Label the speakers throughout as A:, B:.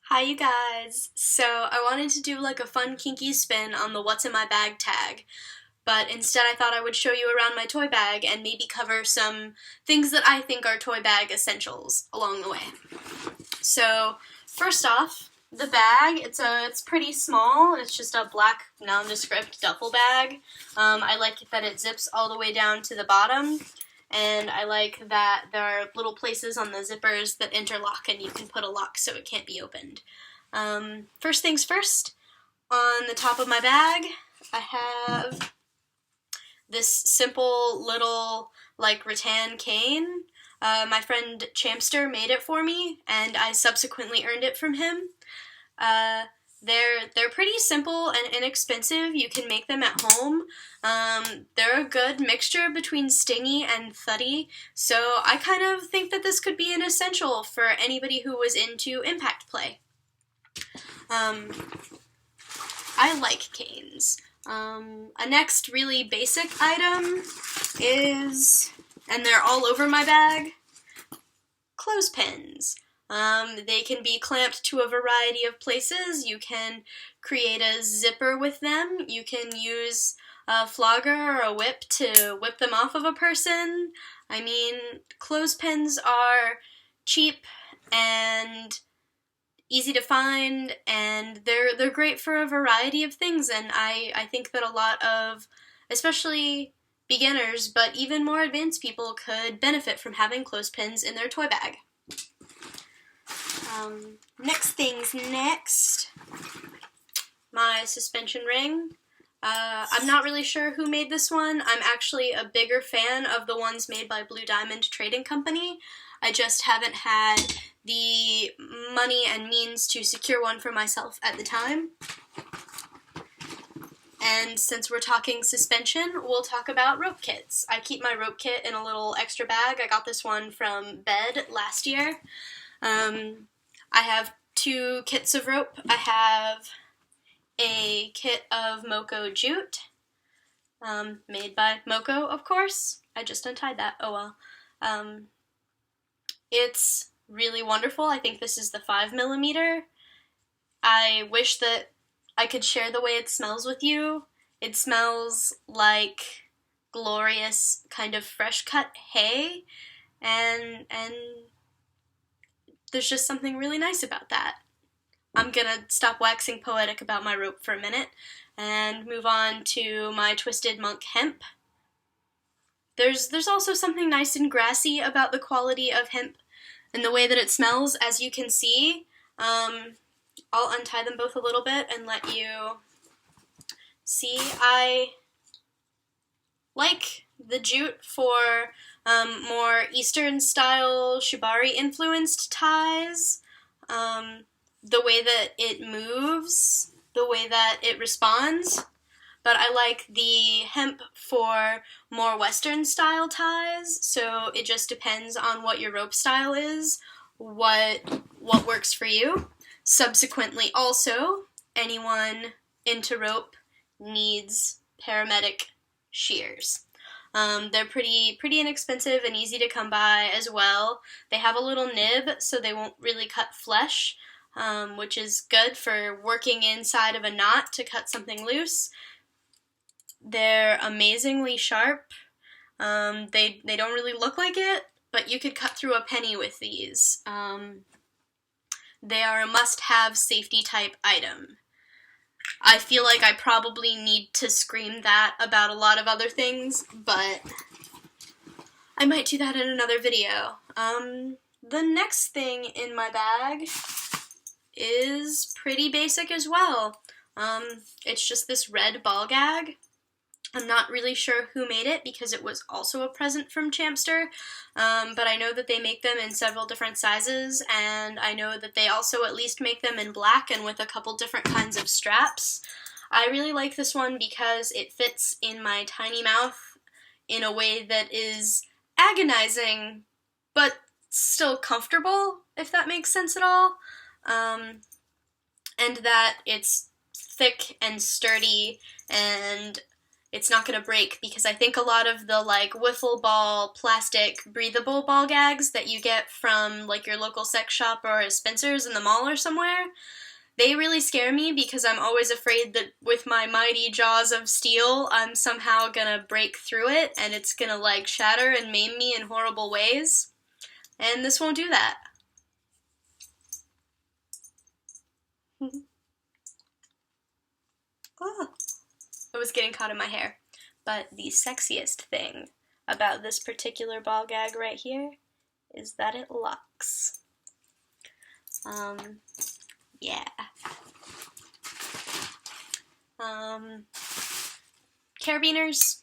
A: Hi you guys! So I wanted to do like a fun kinky spin on the what's in my bag tag, but instead I thought I would show you around my toy bag and maybe cover some things that I think are toy bag essentials along the way. So first off, the bag, it's pretty small. It's just a black nondescript duffel bag. I like that it zips all the way down to the bottom. And I like that there are little places on the zippers that interlock and you can put a lock so it can't be opened. First things first, on the top of my bag, I have this simple little, like, rattan cane. My friend Champster made it for me, and I subsequently earned it from him. They're pretty simple and inexpensive. You can make them at home. They're a good mixture between stingy and thuddy, so I kind of think that this could be an essential for anybody who was into impact play. I like canes. A next really basic item is, and they're all over my bag, clothespins. They can be clamped to a variety of places. You can create a zipper with them. You can use a flogger or a whip to whip them off of a person. I mean, clothespins are cheap and easy to find, and they're great for a variety of things, and I think that a lot of, especially beginners, but even more advanced people could benefit from having clothespins in their toy bag. Next, my suspension ring. I'm not really sure who made this one. I'm actually a bigger fan of the ones made by Blue Diamond Trading Company. I just haven't had the money and means to secure one for myself at the time. And since we're talking suspension, we'll talk about rope kits. I keep my rope kit in a little extra bag. I got this one from Bed last year. I have 2 kits of rope. I have a kit of Moko jute, made by Moko, of course. I just untied that. Oh well. It's really wonderful. I think this is the 5mm. I wish that I could share the way it smells with you. It smells like glorious kind of fresh cut hay, and there's just something really nice about that. I'm gonna stop waxing poetic about my rope for a minute and move on to my Twisted Monk hemp. There's also something nice and grassy about the quality of hemp and the way that it smells, as you can see. I'll untie them both a little bit and let you see. I like the jute for more Eastern style shibari influenced ties. The way that it moves, the way that it responds. But I like the hemp for more Western style ties, so it just depends on what your rope style is, what works for you. Subsequently, also, anyone into rope needs paramedic shears. They're pretty inexpensive and easy to come by as well. They have a little nib, so they won't really cut flesh, which is good for working inside of a knot to cut something loose. They're amazingly sharp. They don't really look like it, but you could cut through a penny with these. They are a must-have safety type item. I feel like I probably need to scream that about a lot of other things, but I might do that in another video. The next thing in my bag is pretty basic as well. It's just this red ball gag. I'm not really sure who made it because it was also a present from Champster, but I know that they make them in several different sizes, and I know that they also at least make them in black and with a couple different kinds of straps. I really like this one because it fits in my tiny mouth in a way that is agonizing, but still comfortable, if that makes sense at all, and that it's thick and sturdy and it's not going to break, because I think a lot of the like wiffle ball plastic breathable ball gags that you get from like your local sex shop or a Spencer's in the mall or somewhere, they really scare me, because I'm always afraid that with my mighty jaws of steel, I'm somehow gonna break through it and it's gonna like shatter and maim me in horrible ways. And this won't do that. Oh, it was getting caught in my hair. But the sexiest thing about this particular ball gag right here is that it locks. Yeah. Carabiners,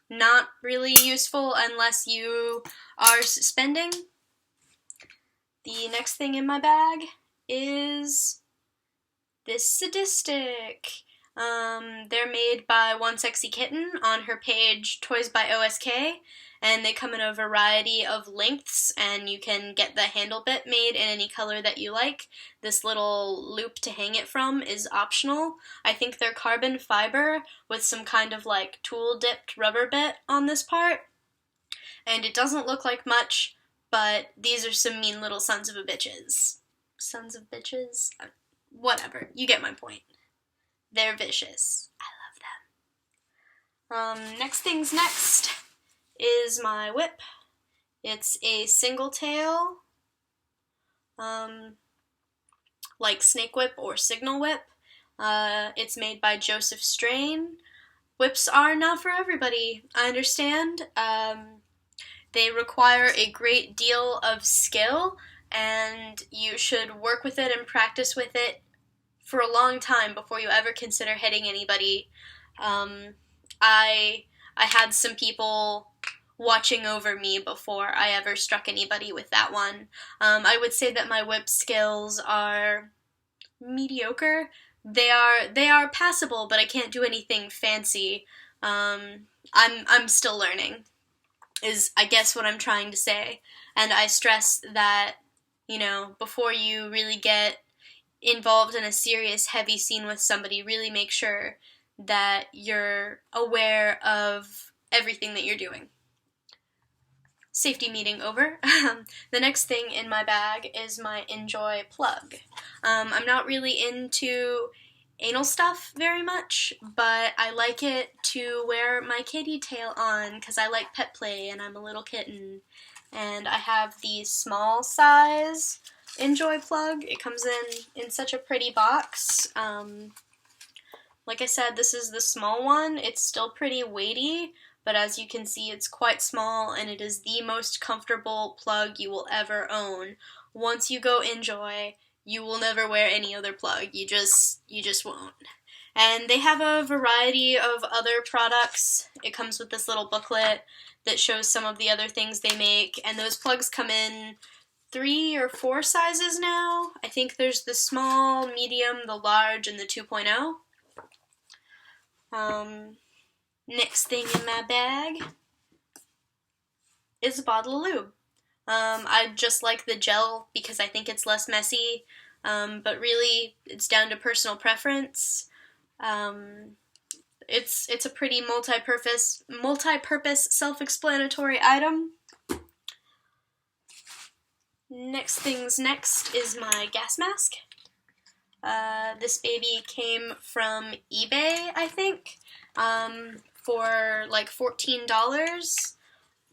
A: not really useful unless you are suspending. The next thing in my bag is this sadistic. They're made by One Sexy Kitten on her page Toys by OSK, and they come in a variety of lengths, and you can get the handle bit made in any color that you like. This little loop to hang it from is optional. I think they're carbon fiber with some kind of like tool-dipped rubber bit on this part, and it doesn't look like much, but these are some mean little sons of a bitches. Sons of bitches? Whatever, you get my point. They're vicious. I love them. Next thing's next is my whip. It's a single tail, like snake whip or signal whip. It's made by Joseph Strain. Whips are not for everybody, I understand. They require a great deal of skill, and you should work with it and practice with it for a long time before you ever consider hitting anybody. I had some people watching over me before I ever struck anybody with that one. I would say that my whip skills are mediocre. They are passable, but I can't do anything fancy. I'm still learning, is I guess what I'm trying to say. And I stress that, you know, before you really get involved in a serious, heavy scene with somebody, really make sure that you're aware of everything that you're doing. Safety meeting over. The next thing in my bag is my Enjoy plug. I'm not really into anal stuff very much, but I like it to wear my kitty tail on because I like pet play and I'm a little kitten. And I have the small size Enjoy plug. It comes in such a pretty box. Like I said, this is the small one. It's still pretty weighty, but as you can see, it's quite small, and it is the most comfortable plug you will ever own. Once you go Enjoy, you will never wear any other plug. You just won't. And they have a variety of other products. It comes with this little booklet that shows some of the other things they make, and those plugs come in 3 or 4 sizes now. I think there's the small, medium, the large, and the 2.0. Next thing in my bag is a bottle of lube. I just like the gel because I think it's less messy, but really it's down to personal preference. It's a pretty multi-purpose, self-explanatory item. Next thing's next is my gas mask. This baby came from eBay, I think, for like $14.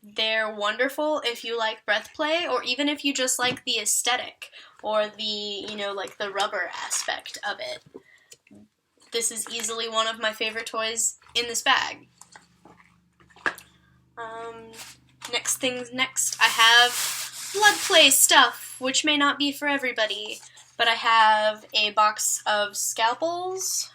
A: They're wonderful if you like breath play, or even if you just like the aesthetic, or the, you know, like the rubber aspect of it. This is easily one of my favorite toys in this bag. Next thing's next, I have blood play stuff, which may not be for everybody, but I have a box of scalpels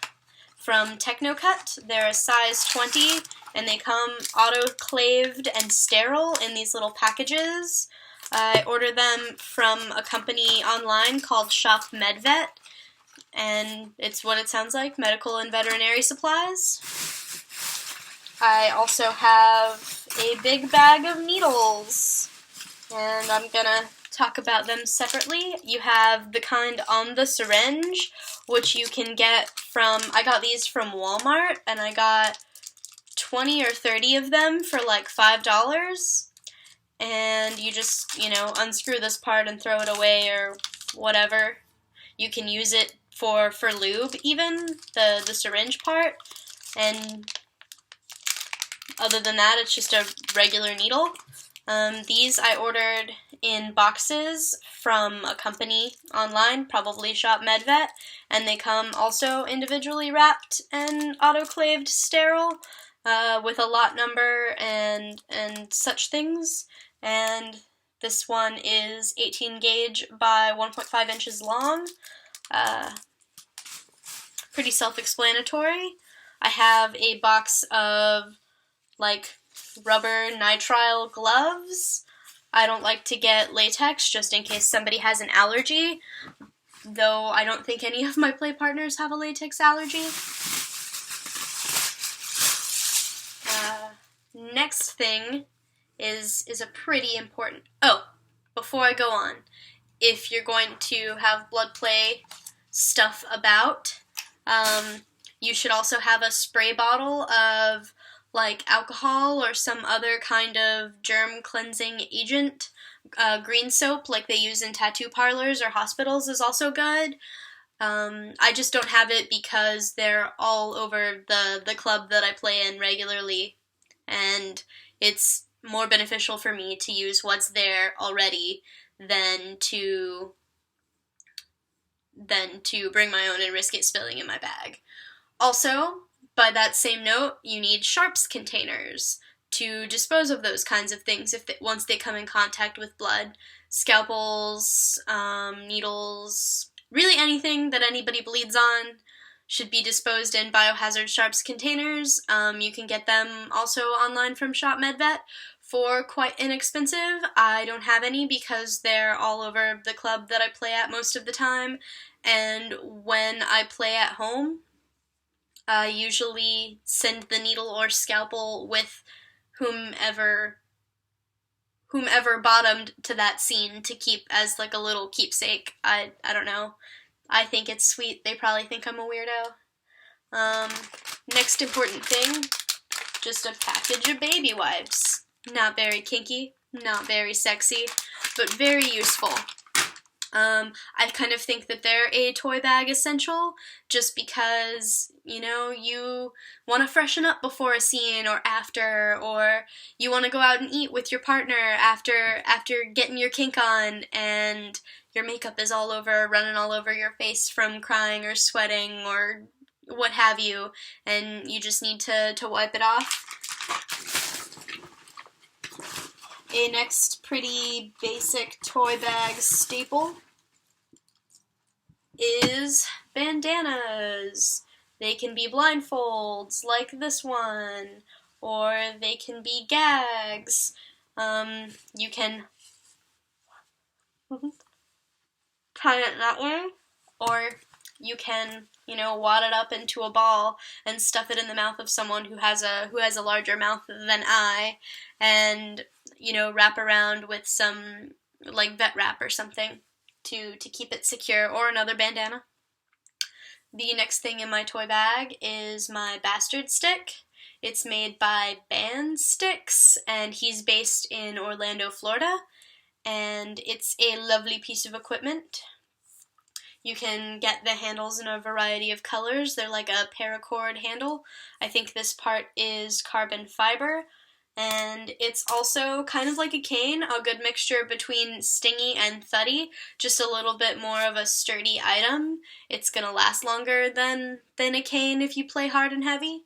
A: from Technocut. They're a size 20, and they come autoclaved and sterile in these little packages. I ordered them from a company online called Shop MedVet, and it's what it sounds like, medical and veterinary supplies. I also have a big bag of needles, and I'm gonna talk about them separately. You have the kind on the syringe, which you can get from, I got these from Walmart, and I got 20 or 30 of them for like $5, and you just, unscrew this part and throw it away or whatever. You can use it for lube even, the syringe part, and other than that, it's just a regular needle. These I ordered in boxes from a company online, probably Shop MedVet, and they come also individually wrapped and autoclaved sterile, with a lot number and such things. And this one is 18 gauge by 1.5 inches long. Pretty self-explanatory. I have a box of like rubber nitrile gloves. I don't like to get latex just in case somebody has an allergy, though I don't think any of my play partners have a latex allergy. Next thing is a pretty important... Oh, before I go on, if you're going to have blood play stuff about, you should also have a spray bottle of like alcohol or some other kind of germ cleansing agent. Green soap, like they use in tattoo parlors or hospitals, is also good. I just don't have it because they're all over the club that I play in regularly, and it's more beneficial for me to use what's there already than to bring my own and risk it spilling in my bag. Also, by that same note, you need sharps containers to dispose of those kinds of things once they come in contact with blood. Scalpels, needles, really anything that anybody bleeds on should be disposed in biohazard sharps containers. You can get them also online from Shop MedVet for quite inexpensive. I don't have any because they're all over the club that I play at most of the time, and when I play at home, I usually send the needle or scalpel with whomever bottomed to that scene to keep as like a little keepsake. I don't know. I think it's sweet. They probably think I'm a weirdo. Next important thing, just a package of baby wipes. Not very kinky, not very sexy, but very useful. I kind of think that they're a toy bag essential just because, you want to freshen up before a scene or after, or you want to go out and eat with your partner after getting your kink on and your makeup is running all over your face from crying or sweating or what have you, and you just need to wipe it off. A next pretty basic toy bag staple is bandanas. They can be blindfolds, like this one, or they can be gags. You can tie it that way, or you can, wad it up into a ball and stuff it in the mouth of someone who has a larger mouth than I, and wrap around with some like vet wrap or something to keep it secure, or another bandana. The next thing in my toy bag is my bastard stick. It's made by Band Sticks, and he's based in Orlando, Florida, and it's a lovely piece of equipment. You can get the handles in a variety of colors. They're like a paracord handle. I think this part is carbon fiber, and it's also kind of like a cane, a good mixture between stingy and thuddy, just a little bit more of a sturdy item. It's gonna last longer than a cane if you play hard and heavy.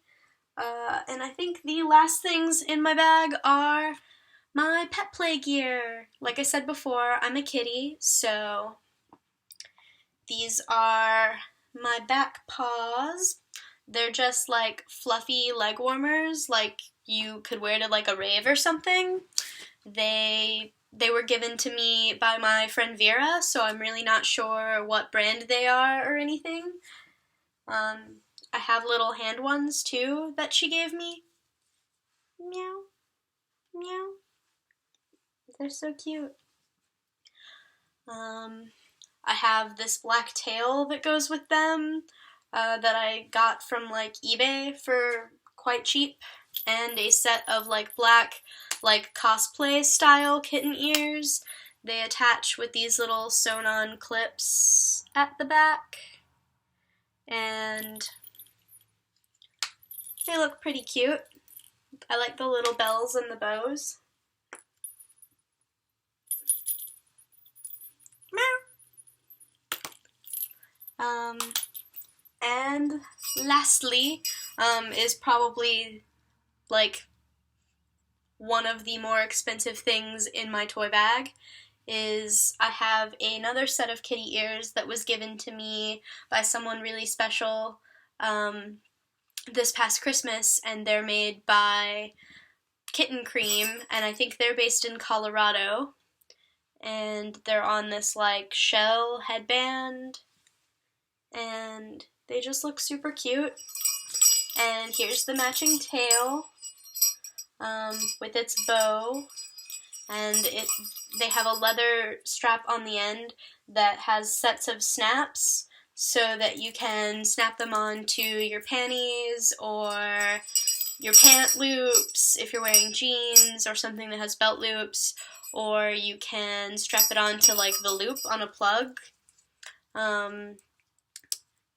A: And I think the last things in my bag are my pet play gear. Like I said before, I'm a kitty, so these are my back paws. They're just like fluffy leg warmers, like you could wear to like a rave or something. They were given to me by my friend Vera, so I'm really not sure what brand they are or anything. I have little hand ones too that she gave me. Meow. Meow. They're so cute. I have this black tail that goes with them that I got from like eBay for quite cheap. and a set of like black, like cosplay style kitten ears. They attach with these little sewn-on clips at the back, and they look pretty cute. I like the little bells and the bows. And lastly, is probably like one of the more expensive things in my toy bag, is I have another set of kitty ears that was given to me by someone really special this past Christmas, and they're made by Kitten Cream, and I think they're based in Colorado, and they're on this like shell headband, and they just look super cute. And here's the matching tail with its bow, and they have a leather strap on the end that has sets of snaps so that you can snap them onto your panties or your pant loops if you're wearing jeans, or something that has belt loops, or you can strap it onto like the loop on a plug.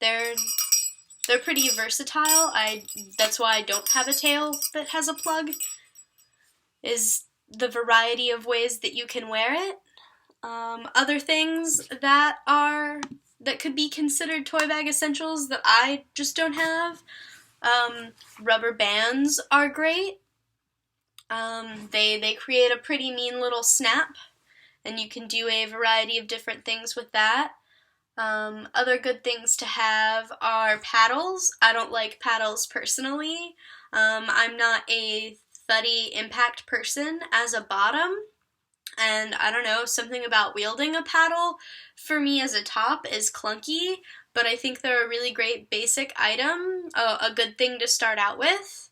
A: They're pretty versatile. That's why I don't have a tail that has a plug, is the variety of ways that you can wear it. Other things that could be considered toy bag essentials that I just don't have. Rubber bands are great. They create a pretty mean little snap, and you can do a variety of different things with that. Other good things to have are paddles. I don't like paddles personally. I'm not a thuddy impact person as a bottom, and I don't know, something about wielding a paddle for me as a top is clunky, but I think they're a really great basic item, a good thing to start out with.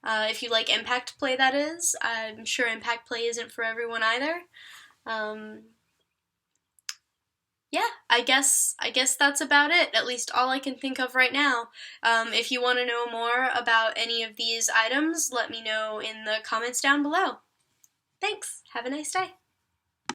A: If you like impact play, that is. I'm sure impact play isn't for everyone either. Yeah, I guess that's about it, at least all I can think of right now. If you want to know more about any of these items, let me know in the comments down below. Thanks! Have a nice day!